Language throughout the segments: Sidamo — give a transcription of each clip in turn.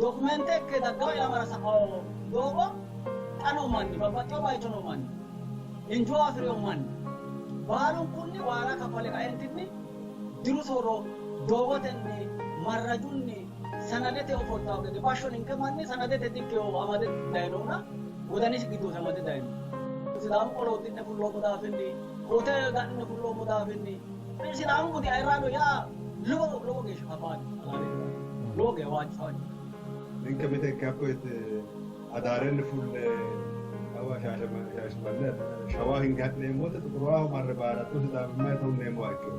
documente che da goi la mara sapao dopo ano manni babbatio bai chono manni injo afrio manni balun kunni wala kapale ka entinni diru soro dogo tenni marrajunni sanadete oporta ogede bashon inke manni sanadete dikkeo amade dainona udanis gidu samade dain Sidaamu qolo dinne fullo mudafini hotel ganne fullo mudafini Sidaamu gudi ayrano ya logo gesh kapani logo wajfani إنك متى كابوت أدارين فول أو شاش بلد شواهين قات نيموت تقرأه مرة بارا تو سدام ما تون نيمو أكيد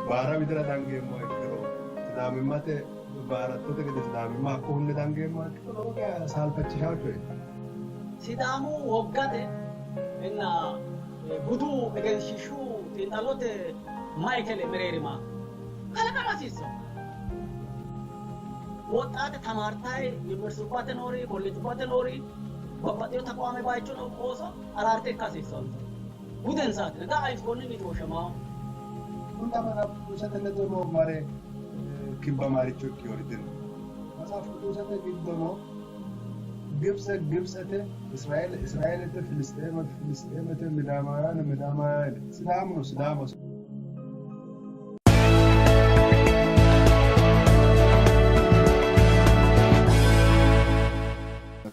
بارا بدرا دانجي مو أكيد سدام ما ت بارا تو تكيد سدام ما كون دانجي مو أكيد لو كا سال بتشي شاو شوي Sidaamu waggaate inna buduu egensiishuu xiinxallote Maayikele Mereerima kalaqamasiiso ወጣት ተማርታይ ዩኒቨርሲቲ ኖሪ ኮሌጅ ኖሪ ወጣት ተቋም ባይቹ ነው ቆሶ አራርቴ ካሲሶን ጉደን ሳት ነጋ አይፎንን ይቶሸማ ሁንዳማና ኡሰተነ ደሞ ማሬ ኪባ ማሪቾ ኪዮሪትን ማሳፍ ኡሰተ ቢደሞ ግብጽ እስራኤል ፍልስጤም ምዳማያን ሲዳሙ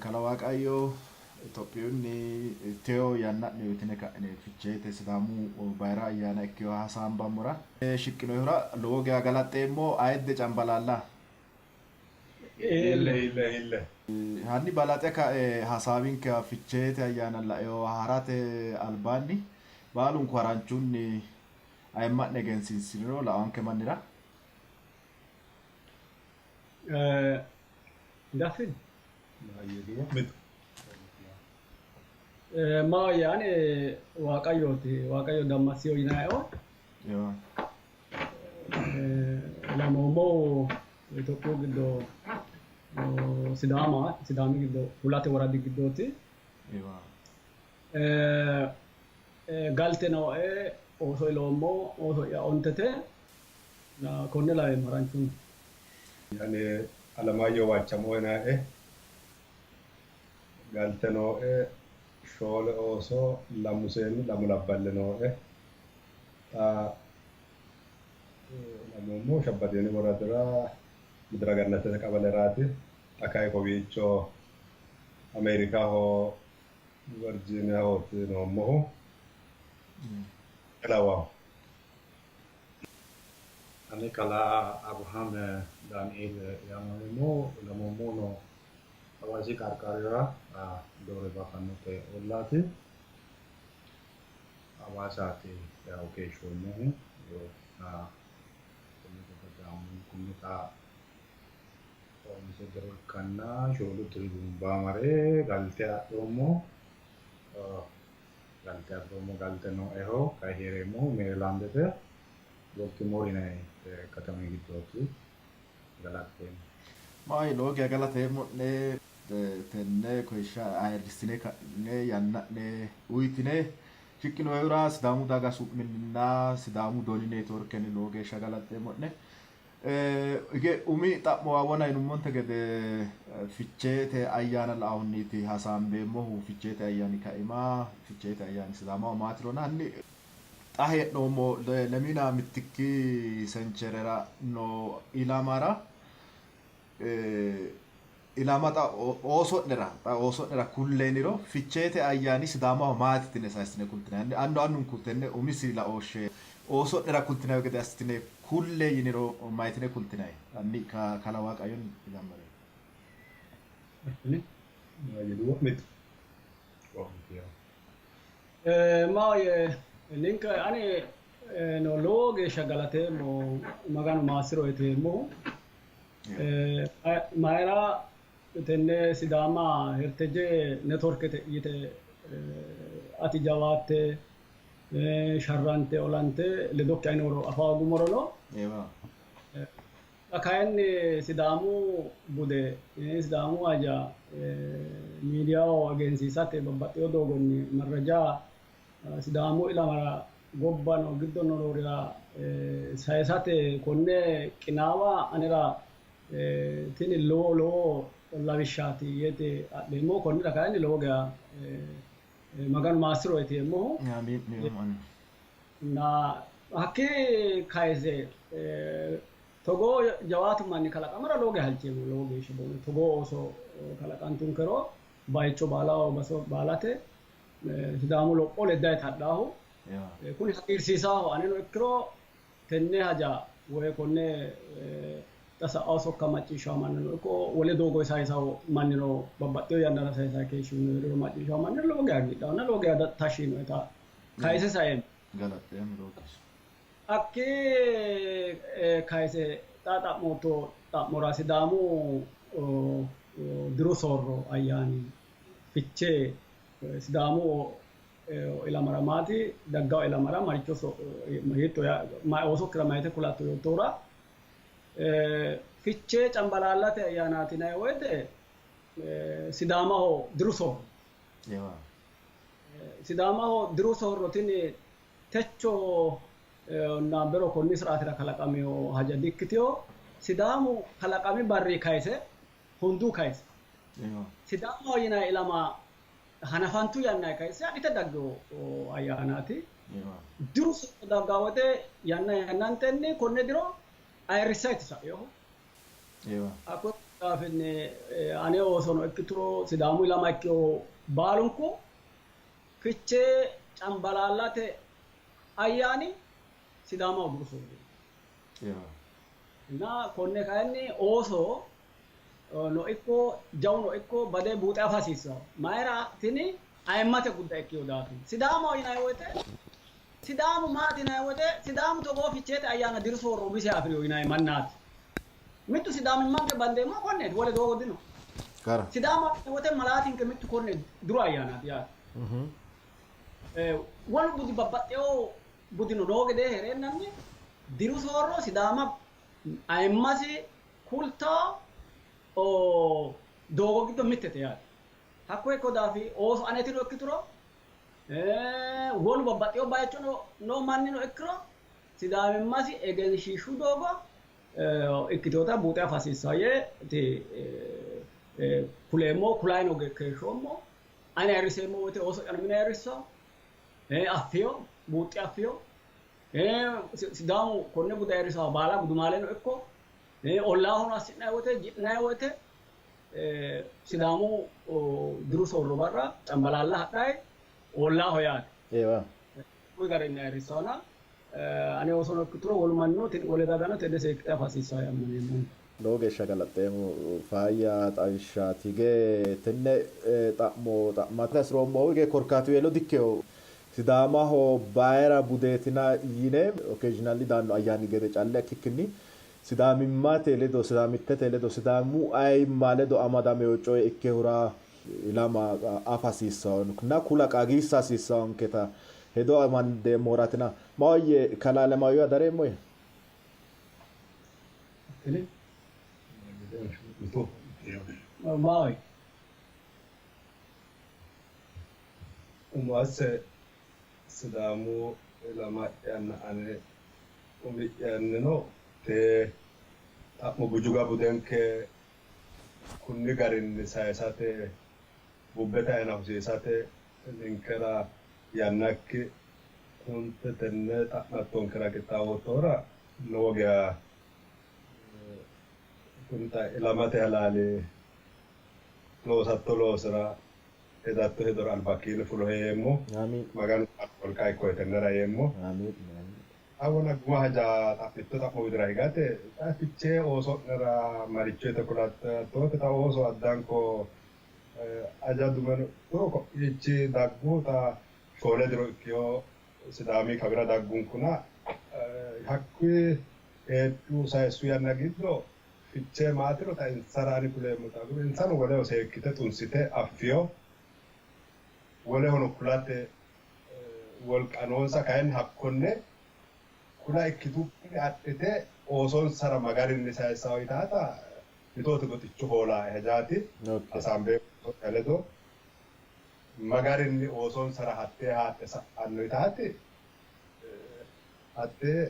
Kalaa Waaqayyo Itoophiyoonni Teo Ayyana Newtine Ka'ne Fichchee Sidaamu Bayra Ayyana Ikkeo Hasaan Bamura Shiqqino Hura Looga Galaxeemmoo Ayedde Cambalalla Ille Hanni balaxe ka Hasaabin ka Fichchee Ayyana la'eo harate albaanni baalun kwaranchuun ayemma negensiisino la anke manira Dafin ma yani Waaqayyo Dammassehu yinaa'o lamoommo Itoophiyaa giddoo Sidaami giddoo Hulate Woradi giddooti galte noo'e ooso iloommo ooso ontete konne lawe maranchuun yani Alamaayyo Waacchamoo naa'e galte noo'e shoole ooso lamu seenni lamu labballe noo'e lamuummoo shabbateeni woradira midira gannatete qabaleraati akaye kowiicho Ameerikaho Virginiyahooti noommohu Kalaa Ani Kalaa Abraham Daniel Yamamo Lamomono Awasi Karkarira Dore Bakanute Olati Awasati Yaukeshono Kumita Omsedro Kana Sholu Tribumba Mare Galtea Romo Galteno Eho Kahiremo Marylandete Baltimore katami giddooti galate mai looga galateemmo ne tenne koisha ayrisine ne yanna ne uitine shiqqino hura Sidaamu daga su'minna Sidaamu doni network ne looga shagalateemmo ne ige umi xa'mo awona inummonte gede Fichchee Ayyana la'awniiti hasaambeemmo Fichchee Ayyani kaima Fichchee Ayyani Sidaamu maatirona hanni Tahe no mo lemina mitiki sencherera no ilamara ilamata oso nera kulleniro Fichchee Ayyani Sidaamu maatitine saistine kultine annun kultene umisi la oshe oso nera kultine gede astine kulle yiniro maitine kultine anni Kalaa Waaqayyoon ilamare Yedu mit ma Ninka ani no looge shagalate mo maganu maasiro eteemmo maera tenne Sidaama herteje networkete yite ati jawaatte sharrante olante Ledo kainoro afaagumoro no akayanni Sidaamu bude Sidaamu aja media agensiisate babbaxxeyo doogonni marraja Sidaamu ilamara gobbano giddo nolorira sayisate konne qinaawa anera tini loo lavishaati yete ademo konni rakani loga magan masro ete mo na hakke kaise togo jawatu manni kala kamara loge halchemo loge shibo togo oso kala kantun kero baicho bala o baso balate Sidaamu lopho ledda taddahu kun hakirsiisaho aneno ikkiro tenne haja woy konne tasa aso kamacisho manno ko wole dogo isaisaho mannino babbaxeyo yannara saisa keeshino macisho manno loge agidana loge ada tashino eta kaise saen galatem loges akke kaise tata moto mora Sidaamu diru sorro Ayyani Fichchee Sidaamu ilamara mati dagga ilamara maricho so mahito ya ma oso kramaite kulato yotora Fichchee cambalallate ayyaanati nay woyte Sidaamaho diru sorro Sidaamaho diru sorro tini techo nambero konni siraatira kalaqamiyo haja dikkitiyo Sidaamu kalaqami barri kaise hundu kaise Sidaamu yina ilama hanafantu yanna kaise adite daggo ayyaanati diru daggawote yannantenni konne diro ayrisayti sayo ako afenne ane osono ikkituro Sidaamu ilama ikkiyo baalunku Fichchee cambalallate ayyaani Sidaamu diru na konne kayinni oso no ikko jawno ikko bade buuxe afasiisa mayra tini ayimmate gudda ikkiyo daatu Sidaamu yinay woyte Sidaamu maati yinay woyte Sidaamu togo Fichcheete ayyaana diru sorro bise afriyo yinay mannaati mittu Sidaamu manke bandeemo konne wole dogo dino kara Sidaamu wote malaatinke mittu konne diru ayyaanaati yaa wolu budi babbaxeyo budino nooge de herennanni diru sorro Sidaama ayimmasi kulta o dogo giddo mittete yaa hakko ekko daafi oso anetiro ikkituro wolu babbaxeyo bayicho no mannino ikkiro Sidaamimmasi egenshiishu dogo ikkitota buuxe afasiisaye ti kuleemmo kulayno gekkeeshommo ane ayriseemmo wote oso anmine ayrisso affiyo buuxi affiyo Sidaamu konne buda ayrisaho baala gudumaaleno ikko ollaahono assinay wote ji'nay wote Sidaamu diru sorro barra cambalalla hadhay ollaaho yaate kuy garinni ayrissaona ane osono ikkituro wolu manno wole dagano tenne seekkite afasiissaho yammaneemmo lowo geeshsha galaxxeemmo faayya xawishshatige tenne xa'mate hasiroommo hige korkaatuweelo dikkeyo Sidaamaho bayra budeetina yine occasionally daanno ayyaani gede calle akkikkinni Sidaamimmate ledo Sidaamittete ledo Sidaamu ayimma ledo amadameo coye ikke hura ilama afasiissaon na kula qagiissa hasiissaanketa hedo amande mooratina maoyye kalaalemayo adareemmo maoy umasse Sidaamu ilama yanna ane yannino te xa'mo bujuga budenke kunni garinni sayisate bubbete ayina hosiisate ninkera yannakki kunte tenne xa'mattonkera qixxaawottoora lowo geya kunta ilamate halaali loosatto loosira edatto hedora albakkiino fulo heeemmo maganu kolka ikko tennera yeemmo awona guma haja xaffitto xa'mo widira higate Fichchee ooso'nera maricho yete kulattooti ta ooso addanko ajadumeno turo ko'ichi daggu ta shoole diro ikkiyo Sidaami kabira daggunkuna hakkuyi heedhu sayissu yanna giddo Fichchee maatiro ta insaraani kuleemmo ta insano woleho seekkite xunsite affiyo wolehono kulate wolqanoonsa kayinni hakkonne kula ikkitukki adhite oosonsara magarinni sayissawo yitaata mitooti goxichu hoolaa hejaati hasaambee ledo magarinni oosonsara hattee haadhe sa'anno yitaati hattee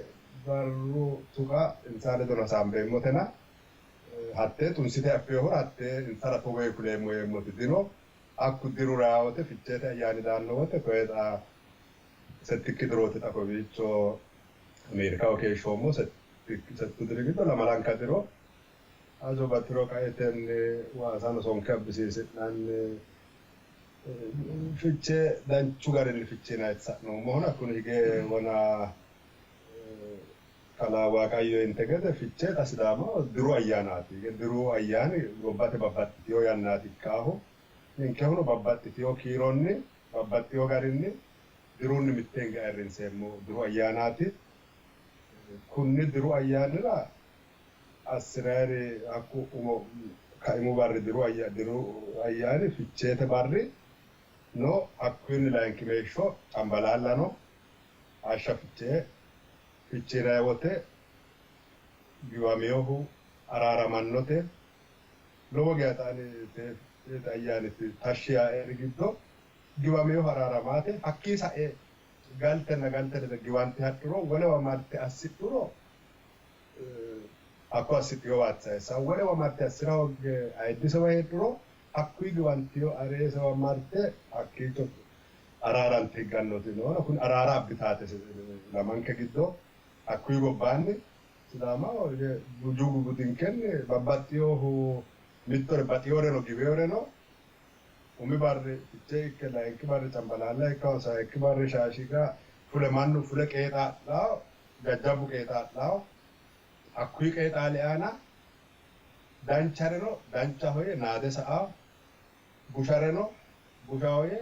barru tuqa insaa ledono hasaambeemmotena hattee tunsite affeehor hattee insara togee kuleemmo yemmoti dino akku diru raawate ficheete ayyaani daannowote koyexa settikki diroote xa kowiicho Ameerikaho keeshshoommo settu diri giddo lamalanka diro aso battiro qaetenni waasano sonke abbisiisi'nanni fichee danchu garinni ficheenaayit sa'noommohona kun hige wona Kalaa Waaqayyo inte gede fichee xa Sidaama diru ayyaanaati. Diru ayyaani gobbate babbaxxitino yannaati ikkaahu ninkehuno babbaxxitino kiironni babbaxxitino garinni dirunni mitteenga ayirrinseemmo diru ayyaanaati. Kunni diru ayyaanira assiraari akku kaimu barri diru ayyaani ficheete barri no hakkuinni lainkimeeshsho cambalaallano hashsha fichee raawwate giwameehu araaramannote lowo geexaani ayyaanitti tashshi yaa'eeri giddo giwameehu araaramaate hakkii sa'e galtenna giwanti hadhuro wolewa marte assidhuro akko assidhiyo waatsaessa wolewa marte assira hogge ayiddisewa heedhuro hakkui giwantiyo areesewa marte hakkiicho araarante higgannoti noona kun araara abbitaate lamanke giddo akkui gobbaanni Sidaama bujugu budinkenni babbaxxiyohu mittore baxiyore no giweore no umi barri fichee ikke lainki barri cambalaalla ikka osa ekki barri shaashiga fule mannu fule qeexaadhaa gajjabu qeexaadhaa akkui qeexaali aana danchareno dancha hoye naade sa'a bushareno busha hoye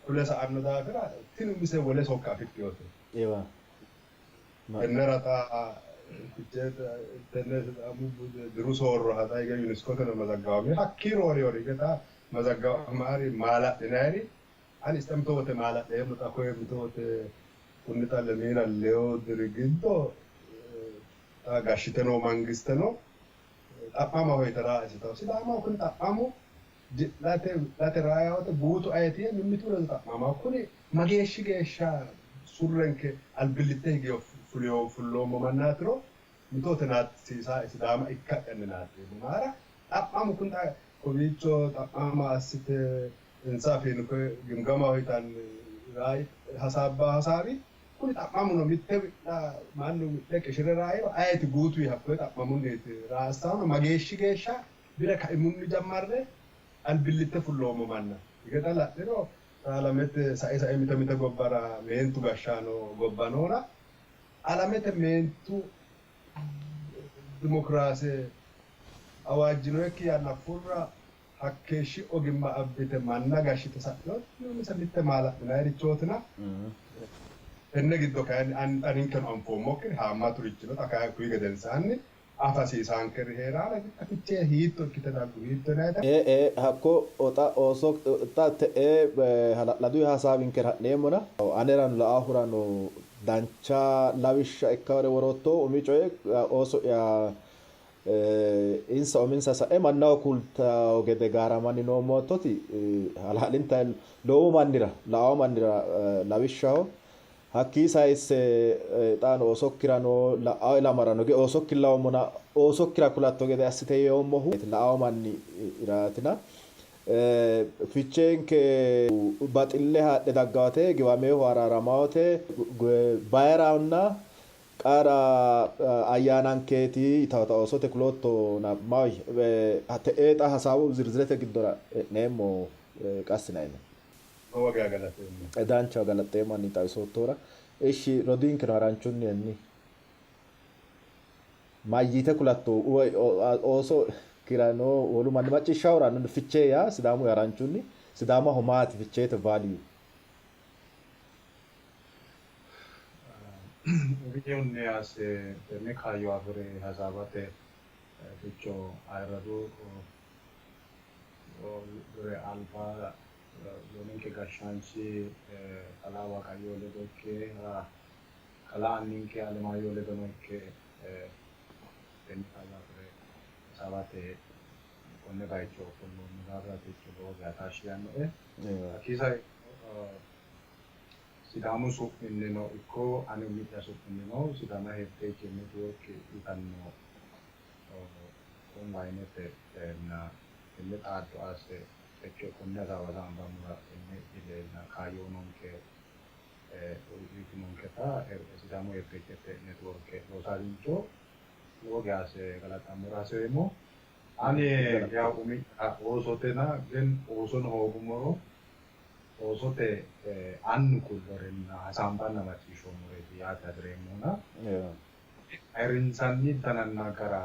fule sa'anno daafira tini mise wole sokka afidhiyote Ewa. tenne rataa ficheete tenne Sidaamu diru soorro hataa higa yuuniskoote no mazaggawame hakkii roori geta mazaggawamaari maaladhinaari ani istamtoote maaladheemmo xa koye mitoote kunni xalle miina leo diri giddo gashshite noo mangiste no xaphama hoytara isitaw Sidaamaho kun xaphamu late raayawote buutu ayetiye mimmitu ledo xaphama kuni mageeshshi geeshsha surrenke albillitte hige fulloommo mannaatiro mitoote naatisiisaa Sidaama ikka dhanne naatteemmo maara xaphamu kun kowiicho xaphama assite insaafiin koye gimgama hoytan hasaabi kuni xaphamu no mitte mannu mitte qishire raayo ayeti guutuyi hakkoye xaphamunniiti raastaano mageeshshi geeshsha bira kaimunni jammarre albillitte fulloommo manna hige la'niro alamete sae mite gobbara meentu gashshaano gobbanoora alamete meentu dimokiraase awaajjinoykki yanna furra hakkeeshshi ogimma abbite manna gashshite sa'no mise mitte maala'minaayirichootina tenne giddo kayinni aninkeno anfoommokki haammaturichino xa kaya kuyi gedensaanni afasiisaankeri heeraala fichee hiitto ikkite daggu hiitto naayita hakko oxa ooso xa te'ee hala'laduyi hasaabinker ha'neemmona anerano la'ahurano dancha lawishsha ikkawore worotto umi coye ooso ya insa ominsa sa'e mannaho kultawo gede gaaramanni noo moottoti hala'linta lowo mannira la'awo mannira lawishshaho hakkii sayisse xaano oosokkirano la'awo ilamarano ge oosokkillawomona oosokkira kulatto gede assite yoommohu la'awo manni iraatina ficheenke baxille haadhe daggawate giwameehu araaramawote bayiraawna qaara ayyaanankeeti itawata oosote kulotto namawi te'ee xa hasaawu zirzirete giddora e'neemmo qassinayne dancha galaxeemmo anni xawisottoora ishi rodiinkeno haranchunni enni mayyite kulatto ooso kirano wolu manni macciishshawuranno fichee yaa Sidaamu haranchunni Sidaamaho maati ficheete value Biyyoonni as tenne kaayyoo afure hasaabate ficho ayirradu dure alfaa yoninke gashshaanchi Kalaa Waaqayyo ledo ikke Kalaa anninke Alemaayyoo ledono ikke tenne kaayyoo afure hasaabate konne bayicho ofolloonni daafira ficho lowo geeshsha taashshi yaannoe kiisa Sidaamu su'minnino ikko ani umi'ya su'minnino Sidaama Heritage Network yitanno onlainete ille taattu ase Fichchee kunne saavataan pamura ile na kayo nonke uiti nonke ta Sidaamu Fichchee network lo salincho lo gase Kalaa tamura semo ani ya umi osotena gen oson hogumoro osote annu kullorenna hasaambanna macciishshoommore yaate hadireemmona ayirrinsanni tananna gara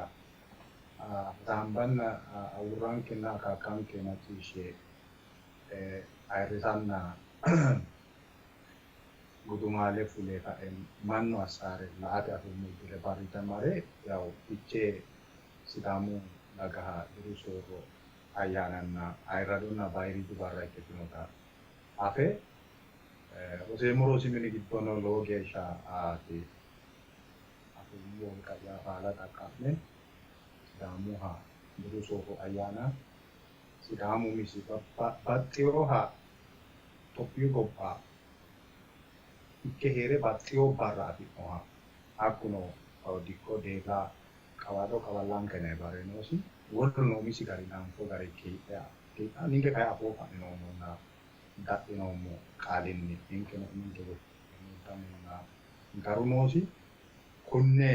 hasaambanna awurrankenna akaakkanke macciishshe ayirrisanna gudumaale fule ka'e mannu assaare la"ate afummuddire barrita mare yaw Fichchee Sidaamu dagaha diru soorro ayyaananna ayirradonna bayiriidi barra ikkitinota afe roseemmo rosi mini giddono lowo geeshsha afummu wolqayya faala xaqqa'me Sidaamuha diru soorro ayyaana Sidaamu misi baxxeyoha Itophiyu gobba ikke heere baxxeyo barra afidhinoha hakkuno dikko deega qawado qawallankene bare noosi wollu noomisi garinni anfo gari ninke kay afoo fa'ninoomonna dadhinoommo qaalinni ninkeno ninke gotamonna garu noosi kunne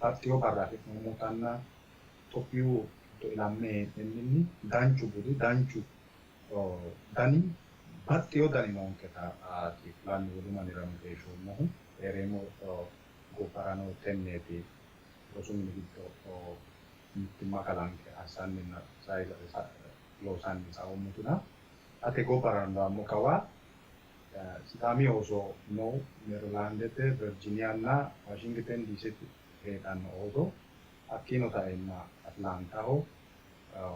baxxeyo barra afidnoommotanna Itophiyu giddo ilamme hee'nenninni danchu budi danchu dani baxxeyo dani noonketa kulanni wolu mannirano keeshshoommohu heereemmo gobbarano tenneeti rosu mini giddo mittimma kalanke assanninna loosanni saommotuna ate gobbarano ammo kawa Sidaami ooso no Meerilaandete Virginianna Washington DC'tti heedhanno ooso hakkiino ta'enna Atlantaho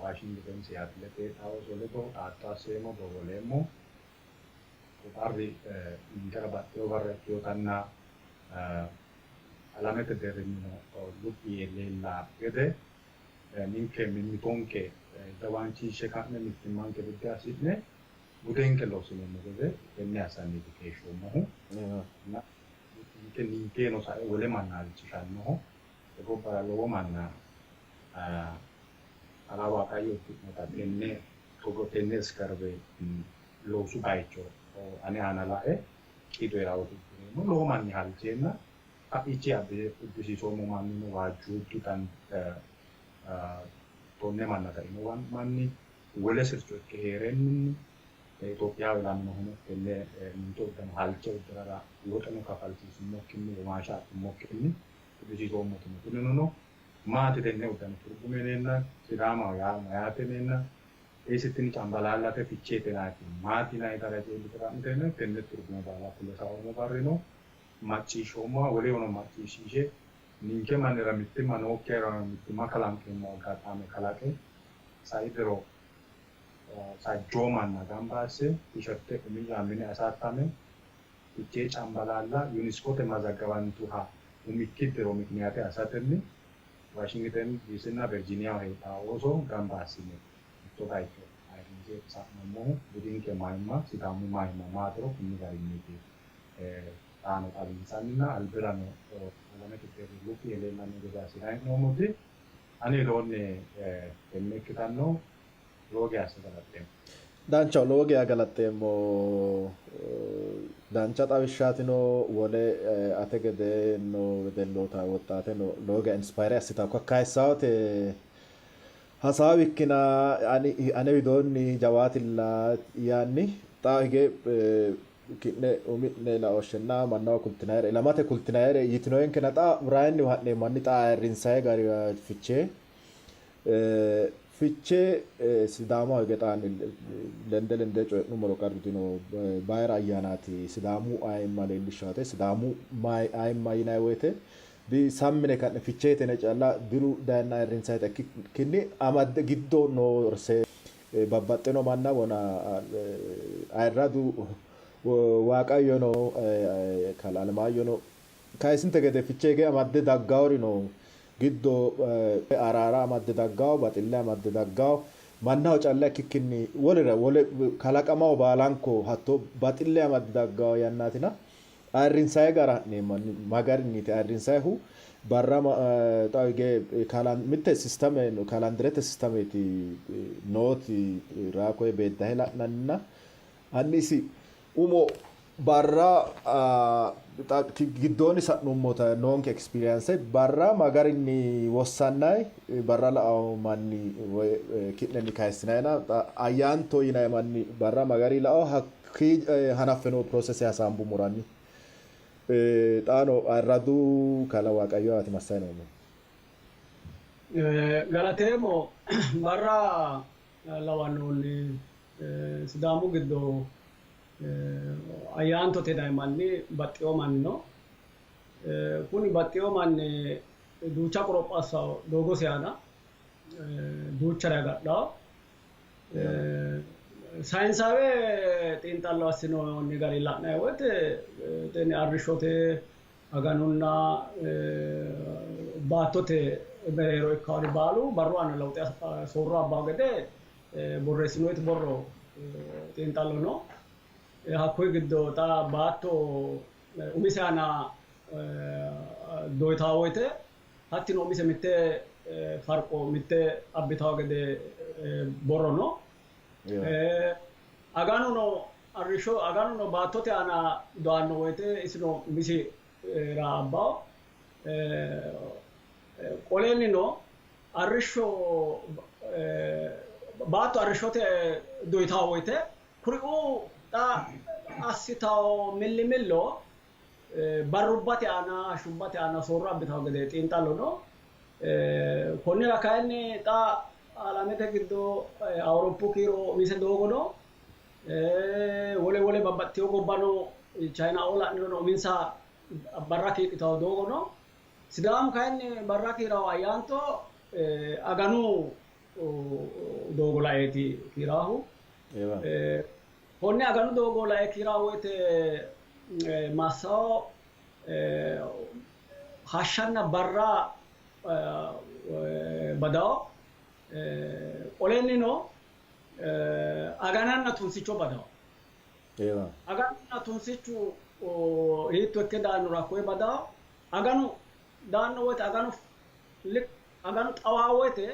Washington Seattlete heedhaa ooso ledo xaatto asseemmo dogoleemmo barri intera baxxeyo barra ikkiyotanna alamete deerrinnino luphi leella gede ninke mimmitonke jawaanchiishshe ka'ne mittimmanke bidde assi'ne budenke loosineemmo gede tenne assanniti keeshshoommohu ninkeeno sae wole manna halchishannoho gobbara lowo manna Kalaa Waaqayyo uddi'nota tenne skarbe loosu bayicho ane aana la'e qiidoyi uddi'neemmo lowo manni halcheenna ka'ichi abbe uddisiisoommo mannino waajjuuddu tan tonne manna ta'ino manni wole sircho ikke heerenni Itophiyaa ilaminohuno tenne ninke uddano halche uddirara woxeno kafalchiisimmokkinni womaasha adhimmokkinni uddisiisoommotino kunino maati tenne uddano turgumeneenna Sidaamaho yaa mayaateneenna eessittinni cambalaallate Fichcheetenaati maati nayi daraje iillitirantenna tenne turgume baala kulle saoommo barrino macciishshoommoha wolehono macciishshiishe ninke mannira mittimma nookkeerano mittimma kalanqeemmo aggaxaame kalaqe saidero sajjoo manna gamba asse tisherte umiyyaa mine asattame Fichchee cambalaalla yuuniskote mazaggabantuha umikkiddero mikniyaate asatenni Washington DC'nna Virginiyaho heedhaa ooso gamba assine mitto bayicho ayirrinse sa'nummohu budinke mayimma Sidaamu mayimma maatiro kunni garinniiti xaano xawinsanninna albirano alamete deerri luphi leellanno gede assine hee'noommoti ani loonne tenne ikkitanno lowo geeshsha asse galaxxeemmo. Danchaho lowo geeshsha galaxxeemmo dancha xawishshaatino wole ate gede no wedelloota woxxaate no lowo geeshsha inspire assitawo kakkaayissawote hasaawi ikkina ane widoonni jawaatilla yaanni xaa hige ki'ne umi'ne laooshshenna mannaho kultinayre ilamate kultinayre yitinoyenkena xa birayinni ha'ne manni xa ayirrinsaye gari Fichchee Sidaamaho hige xaanni lende coyi'nummoro qarritino bayira ayyaanaati Sidaamu ayimma leellishshaate Sidaamu ayimma yinayi woyte di sammine ka'ne Fichcheetene calla diru dayinna ayirrinsayte ikkinni amadde giddo noorse babbaxxino manna wona ayirradu Waaqayyono Kalaa Alemaayono kayisinte gede Fichcheege amadde daggawrino giddo araara amadde daggawo baxille amadde daggawo mannaho calla ikkikkinni wole kalaqamaho baalanko hatto baxille amadde daggawo yannaatina Arrinsae gara ne magari ni te arrinsae hu barra taige kalan mitte sisteme no kalandrete sisteme ti noti rako bedda hela nanna annisi umo barra giddoni sa'nummota nonke experience barra magari ni wossannai barra la manni kidneni kaisinaina ayanto ina manni barra magari la hakki hanafeno process ya sambu murani taano arradu kala Waaqayyo ati masayno Galatemo barra lawanoli Sidaamu giddo ayyaanto te daimanni baxxiyo manno kuni baxxiyo manni duucha qorophassa doogo seana duucha ragadha saayinsawe xiinxallo assinoonni gari la'nayi woyte tenne arrishote aganunna baattote mereero ikkawori baalu barru aana lawxe soorro abbaa gede borreessinoyti borro xiinxallo no hakkuyi giddo xa baatto umise aana doyitaa woyte hattino umise mitte farqo mitte abbitawo gede borro no aganuno arrisho aganuno baattote aana do'anno woyte isino umisi ra abbao qolennino arrisho baatto arrishote doyitaa woyte kuri'u xa assitawo millimillo barrubbate aana shubbate aana soorro abbitawo gede xiinxallo no konnira kayinni xa alamete giddo Awuroppu kiiro umise doogo no wole babbaxxeyo gobba no China oo la'niro no uminsa barra kiiqitawo doogo no Sidaamu kayinni barra kiirawo ayyaanto aganu doogo laeeti kiiraahu konne aganu doogo lae kiiraahu woyte massawo hashshanna barra badawo qolennino agananna tunsicho badawo agananna tunsichu hiitto ikke daanno rakkoe badawo aganu daanno woyte aganu xawaa woyte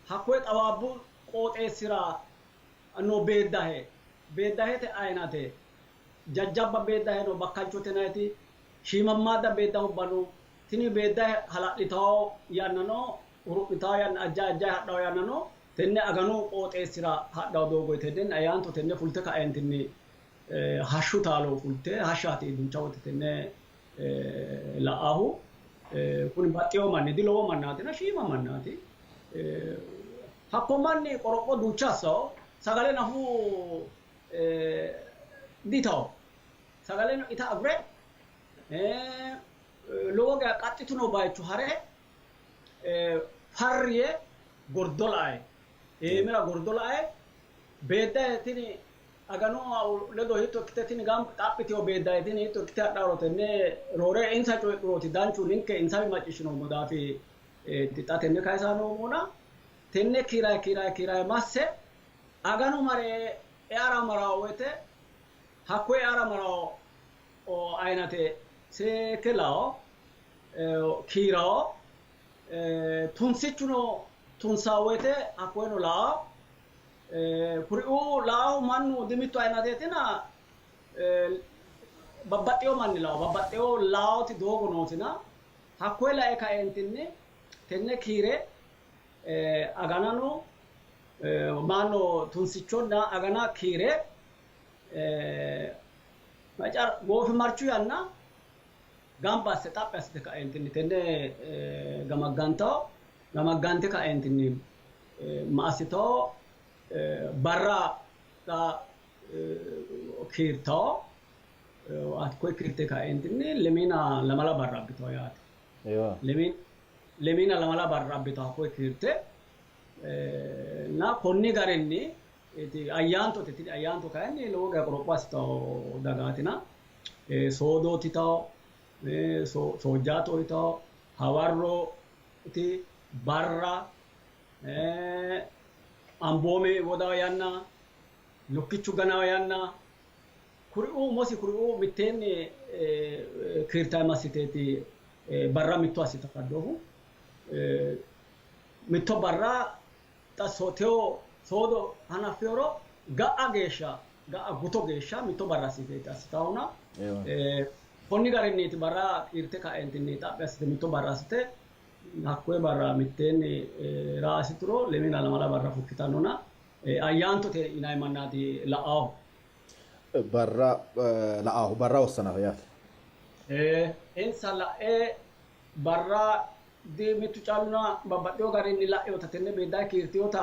hakkoe xawaabbu qooxeessira no beeddahete aynate jajjabba beeddahe no bakkalchote nayti shiimammaadda beedda hubbano tini beeddahe hala'litawo yanna no urupitawo yanna ajja hadhawo yanna no tenne aganu qooxeessira hadhawo doogoyte den ayyaanto tenne fulte kaeentinni hashshu taalo fulte hashshaati duucha woyte tenne la'ahu kuni baxxiyo manni di lowo mannaatina shiima mannaati hakko manni qoropho duucha assawo sagale nafu ditawo sagale no ita agure lowo geya qaxxituno bayichu hare farriye gordola'e mira gordola'e beeddaye tini aganu ledo hitto ikkite tini gam xaphitiyo beeddaye tini hitto ikkite hadhawro tenne roore insa coyi'urooti danchu ninke insawi macciishshinoommo daafi xa tenne kayisaanoomona tenne kiiraye masse aganu mare eara marawo woyte hakko eara marawo aynate seeke lawo kiirawo tunsichuno tunsawo woyte hakkoeno lawo kuri'u lawo mannu dimitto aynateetina babbaxxeyo manni lawo babbaxxeyo lawoti doogo nootina hakkoe lae kaeentinni tenne kiire aganano manno tunsichonna agana kiire macar goofi marchu yanna gamba asse xaphi assite kaeentinni tenne gamaggante kaeentinni ma assitawo barra xa kiirtawo hakkoe kiirte kaeentinni lemina lamala barra abbitawo yaate lemina lamala barra abbitawo hakkoe kiirte na konni garinni ayyaantote tini ayyaanto kayinni lowo geya qoropho assitawo dagaatina soodotitawo soojjaatoyitawo hawarroti barra amboome wodawo yanna lukkichu ganawo yanna kuri'uu mosi kuri'uu mitteen kiirtaa masiteeti barra mitto asita kaddohu mitto barra tasoteo sodo hanafioro ga'a geeshsha ga'a guto geeshsha mitto barra asiteeti asitauna konni garinniiti barra kiirte ka'entinni xaphi asite mitto barra asite hakkoe barra mitteen raasituro lemina lamala barra fukkitannona ayyaantote inay mannaati la'aahu barra la'aahu barra wassanaaf yaate insa la'ee barra di mittu caaluna babbaxxeyo garinni la'eyoota tenne beeddaa kiirtiyoota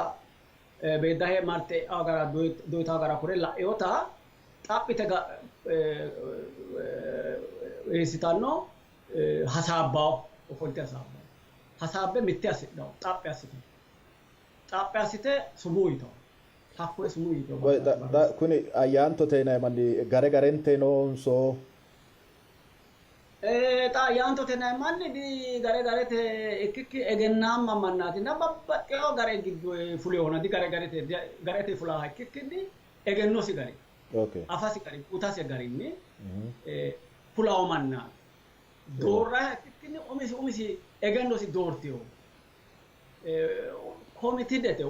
beeddaa hee marte agara doyita agara kure la'eyoota xaphite eessitanno hasaabbaawo ofolte hasaabbe mitte assidhawo xaphi assite sumuu yitawo hakkoe sumuu yitawo kuni ayyaantote yinayi manni gare garente noonso ta ayyaantote yinayi manni di gare garete ikkikki egennaamma mannaati na babbaxxeyo gare giddo fuleyoona di garete fulaaha ikkikkinni egennosi gari afasi gari utasi garinni fulaawo mannaati doorraa ikkikkinni umisi egennosi doortiyo komitidete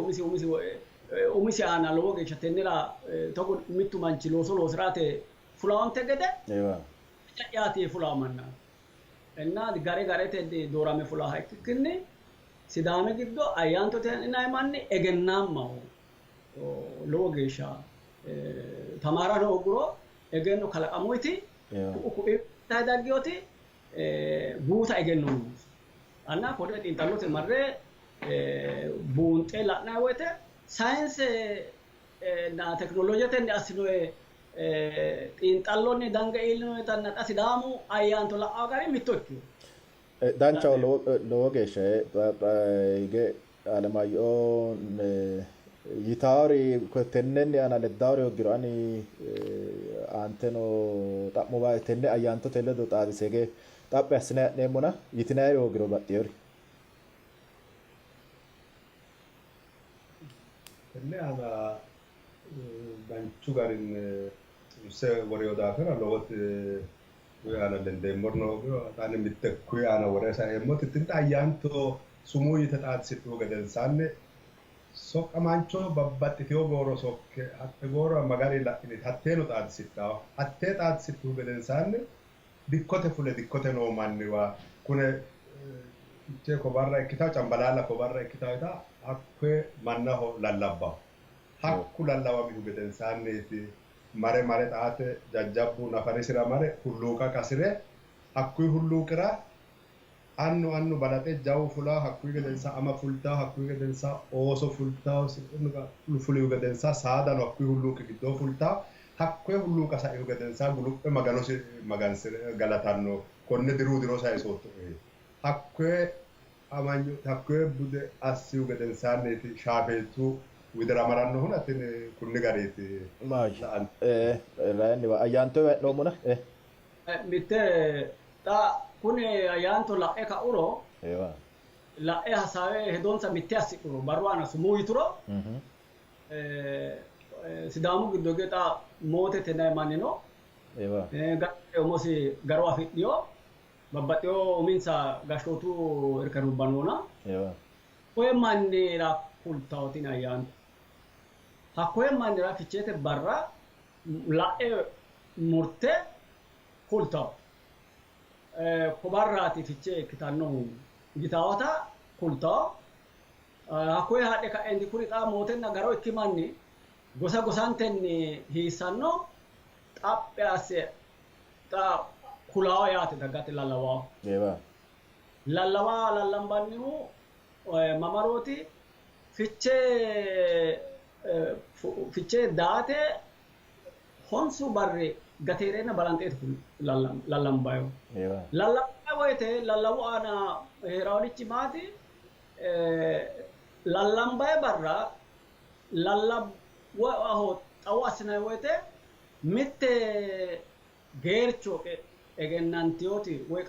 umisi aana lowo geeshsha tennera togo mittu manchi looso loosirate fulaawonte gede yaati fulaawo mannaati enna gare garete doorame fulaaha ikkikkinni sidaame giddo ayyaantote yinayi manni egennaammaho lowo geeshsha tamaarano oguro egenno kalaqamuyti ku'i daggiyoti guuta egennoon anna kode xiinxallote marre buunxe la'nayi woyte saayinse na teknoloojetenni assinoye xiinxallonni dange iillinoyetanna xa sidaamu ayyaanto la'awo gari mitto ikkiyo danchaho lowo geeshsha hige Alemaayyoo yitaawori tennenni ana leddaawori hoggiro ani aanteno xa'mo baay'ee tenne ayyaantote ledo xaadisege xaphi assine ha'neemmona yitinaayiri hoggiro baxxeewori tenne ana danchu garin se woriyo daafira lowoti kuyi ana lendeemmorno hoggiro xaani mitte kuyi ana wore saeemmoti tinte ayyaanto sumuu yite xaadisittuhu gedensaanni soqqamaancho babbaxxiteyo gooro sokke hatte gooro magari la'initi hatteeno xaadisittawo hattee xaadisittuhu gedensaanni dikkote fule dikkote noo manniwa kune fichchee ko barra ikkitawo cambalaalla ko barra ikkitawota hakkoye mannaho lallabbaho hakku lallawamihu gedensaanniiti mare xaate jajjabbu nafarisira mare hulluuqa qasire hakkuyi hulluuqira annu balaxe jawu fulaa hakkuyi gedensaa ama fultaa hakkuyi gedensaa ooso fultaa fuliyu gedensaa saadano hakkuyi hulluuqi giddoo fultaa hakkoye hulluuqa sa'ihu gedensaa guluphe maganosi magansire galatanno konne diruu sayisootto hakkoye bude assihu gedensaanniiti shaafeetu widira marannohun atin kunni gariiti rayanni ayyaantoy he'noomona mitte xa kuni ayyaanto la'e ka'uro la'e hasaawe hedonsa mitte assidhuro barru aana sumuu yituro sidaamu giddo gexa mootete yinayi manni no gae umosi garo afidhiyo babbaxxeyo uminsa gashootu irkanubbanoona koye mannira kultawotin ayyaanto hakkoye mannira ficheete barra la'e murte kultawo ko barraati fichee ikkitannohu gitaawota kultawo hakkoye haadhe ka'eenti kuri xa mootenna garo ikki manni gosa gosantenni hiissanno xaphi asse xa kulaawo yaate daggate lallawaawo lallawaa lallambannihu mamarooti fichee daate honsu barri gateereenna balanxeeti lallambayo lallambayo woyte lallawu aana heeraawolichi maati lallambayo barra lallawaho xawu assinayi woyte mitte geercho egennantiyoti woy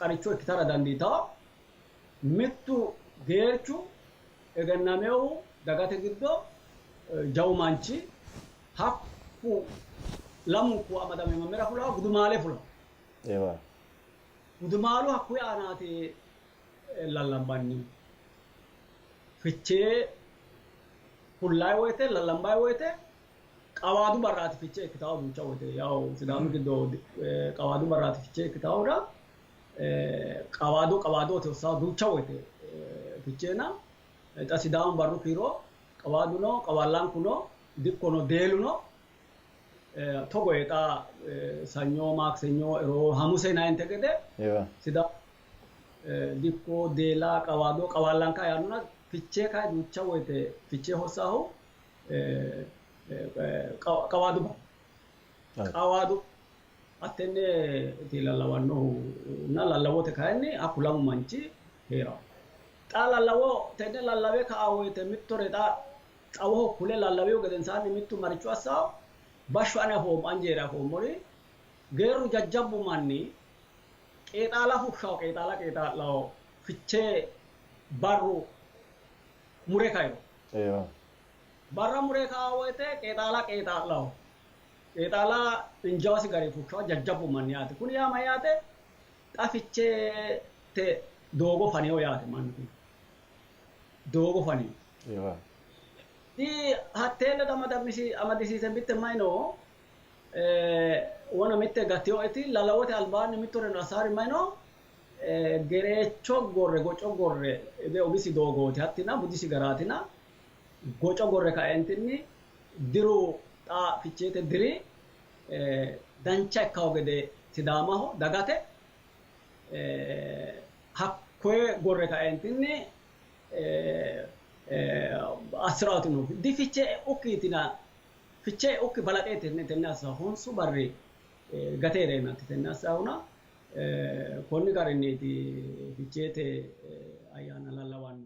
qaricho ikkitara dandiitawo mittu geerchu egennameehu dagate giddo jawu manchi hakku lamu ku amadame mamera fula gudumale fula ewa gudumalu hakku aanati lallambanni fichchee fullay woyte lallambay woyte qawaadu barraati fichchee kitaaba duucha woyte yaw sidaamu giddo qawaadu barraati fichchee kitaabura qawaadu teosaa duucha woyte fichcheena ta sidaamu barru kiiro qawaadu no qawallaan kuno dikkono deeluno togoeta sanyo maksegno ero hamuse nainte gede sida dikko deela qawallaan ka yanuna fichchee ka duucha woyte fichchee hosahu qawaadu attenne ti lallawannohu na lallawote kayinni akkulamu manchi heera xa lallawo tenne lallawe ka woyte mittore xa xawoho kule lallaweyo gedensaanni mittu marichu assawo bashsho ana foom anjeera foomori geeru jajjabbu manni qeexaala fushshawo qeexaalaho fichchee barru mure kayo barra mure kawo woyte qeexaalaho qeexaala injawasi gari fushshawo jajjabbu manni yaate kun yaa mayyaate xa fichchee te doogo faniyo yaate manni kun doogo faniyo di hattelle amadisiise bitte mayno wona mitte gattiyo eti lalawote albaanni mittore nasaari mayno gereecho gorre goco gorre ebe obisi doogooti hattina budisi garaatina goco gorre kaentinni diru xa fichcheete diri dancha ikkawo gede sidaamaho dagate hakkoye gorre kaentinni asiraatino di fichchee ukkiitina fichchee ukki balaqeetenne tenne assa honsu barri gateereenatti tenne assahuna konni garinniiti fichcheete ayyaana lallawanno